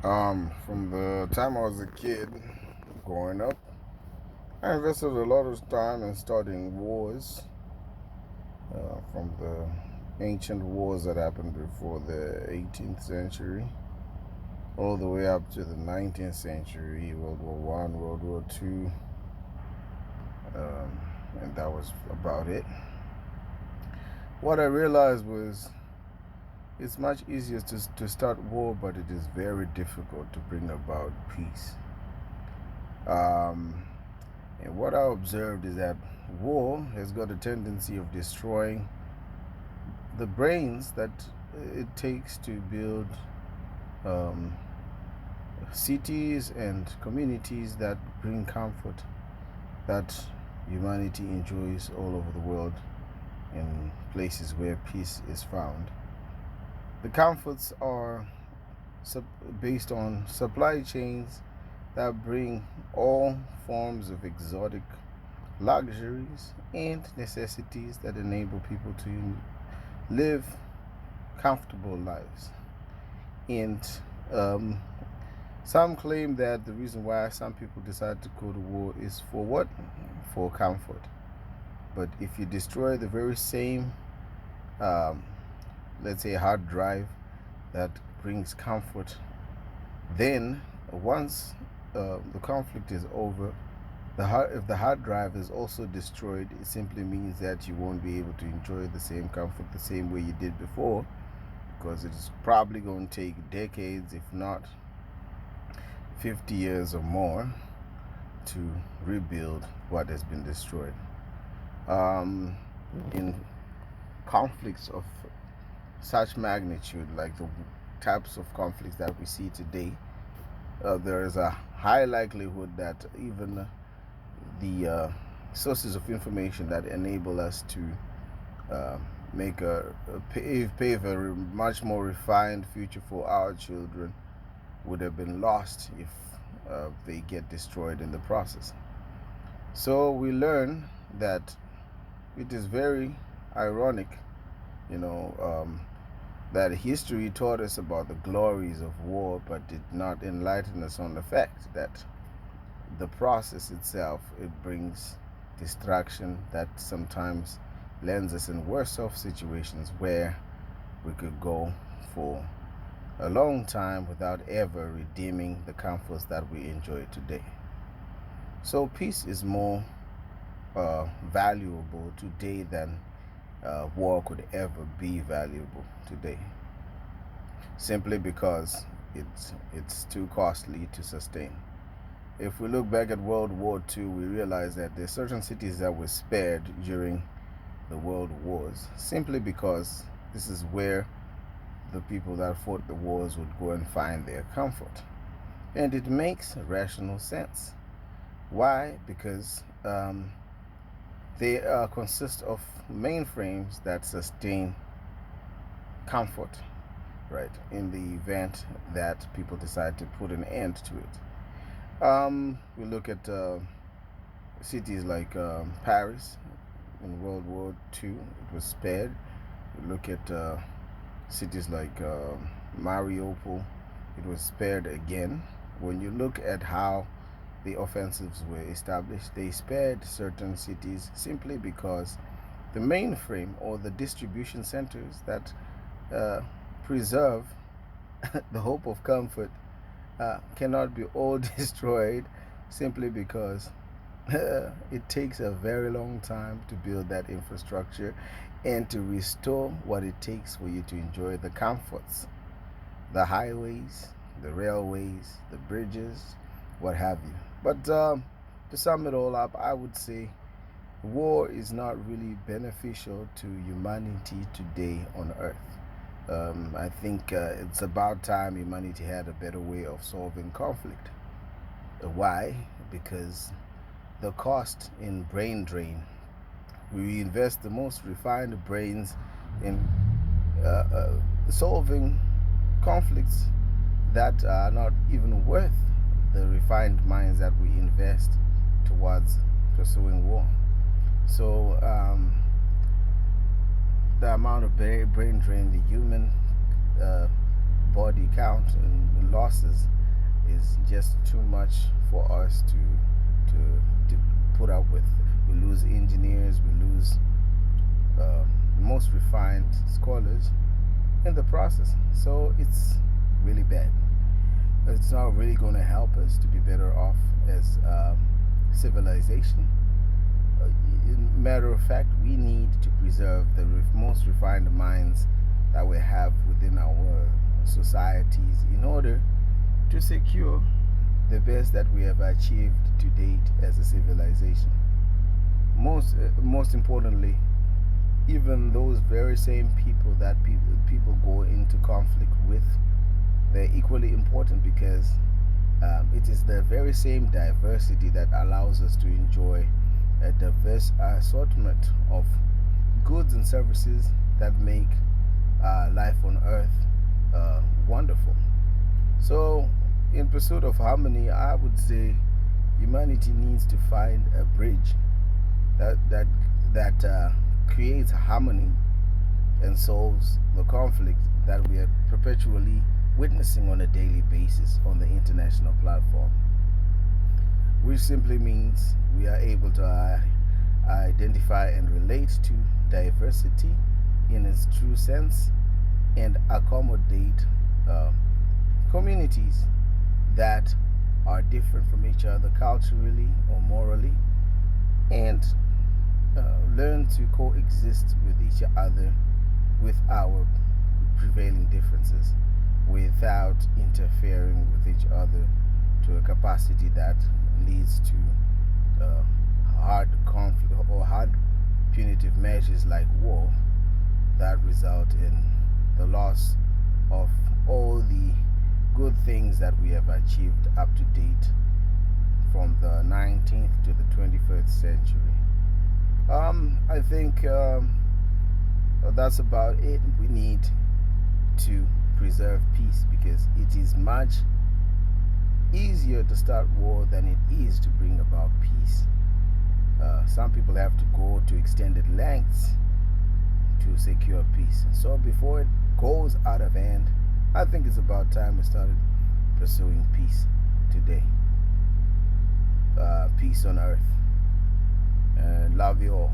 From the time I was a kid, growing up, I invested a lot of time in studying wars, from the ancient wars that happened before the 18th century, all the way up to the 19th century, World War One, World War Two, and that was about it. What I realized was it's much easier to start war, but it is very difficult to bring about peace. Um, And what I observed is that war has got a tendency of destroying the brains that it takes to build um, cities and communities that bring comfort that humanity enjoys all over the world in places where peace is found. The comforts are based on supply chains that bring all forms of exotic luxuries and necessities that enable people to live comfortable lives. And um, some claim that the reason why some people decide to go to war is for what? For comfort. But if you destroy the very same, um, let's say, hard drive that brings comfort, then once the conflict is over, if the hard drive is also destroyed, it simply means that you won't be able to enjoy the same comfort the same way you did before, because it's probably going to take decades, if not 50 years or more, to rebuild what has been destroyed. In conflicts of such magnitude, like the types of conflicts that we see today, there is a high likelihood that even the sources of information that enable us to uh, make pave a much more refined future for our children would have been lost if they get destroyed in the process. So we learn that it is very ironic, you know, that history taught us about the glories of war, but did not enlighten us on the fact that the process itself, it brings distraction that sometimes lands us in worse off situations where we could go for a long time without ever redeeming the comforts that we enjoy today. So peace is more valuable today than war could ever be valuable today, simply because it's too costly to sustain. If we look back at World War II, we realize that there are certain cities that were spared during the world wars simply because this is where the people that fought the wars would go and find their comfort. And it makes rational sense. Why? Because they consist of mainframes that sustain comfort, right, in the event that people decide to put an end to it. We look at cities like Paris in World War II, it was spared. We look at cities like Mariupol, it was spared again. When you look at how the offensives were established, they spared certain cities simply because the mainframe or the distribution centers that uh, preserve the hope of comfort cannot be all destroyed simply because it takes a very long time to build that infrastructure and to restore what it takes for you to enjoy the comforts, the highways, the railways, the bridges, what have you. But to sum it all up, I would say war is not really beneficial to humanity today on Earth. I think it's about time humanity had a better way of solving conflict. Why? Because the cost in brain drain. We invest the most refined brains in solving conflicts that are not even worth the refined minds that we invest towards pursuing war. So the amount of brain drain the human uh, body count and losses is just too much for us to put up with. We lose engineers, we lose uh, most refined scholars in the process. So it's really bad. It's not really going to help us to be better off as civilization. Matter of fact, we need to preserve the most refined minds that we have within our societies in order to secure the best that we have achieved to date as a civilization. Most importantly, even those very same people that people go into conflict with, they're equally important because it is the very same diversity that allows us to enjoy a diverse assortment of goods and services that make life on earth wonderful. So, in pursuit of harmony, I would say humanity needs to find a bridge that that that creates harmony and solves the conflict that we are perpetually witnessing on a daily basis on the international platform, which simply means we are able to identify and relate to diversity in its true sense and accommodate uh, communities that are different from each other culturally or morally, and learn to coexist with each other with our prevailing differences without interfering with each other to a capacity that leads to hard conflict or hard punitive measures like war that result in the loss of all the good things that we have achieved up to date from the 19th to the 21st century. I think that's about it. We need to preserve peace because it is much easier to start war than it is to bring about peace. Some people have to go to extended lengths to secure peace. So before it goes out of hand, I think it's about time we started pursuing peace today. Peace on earth. And love you all.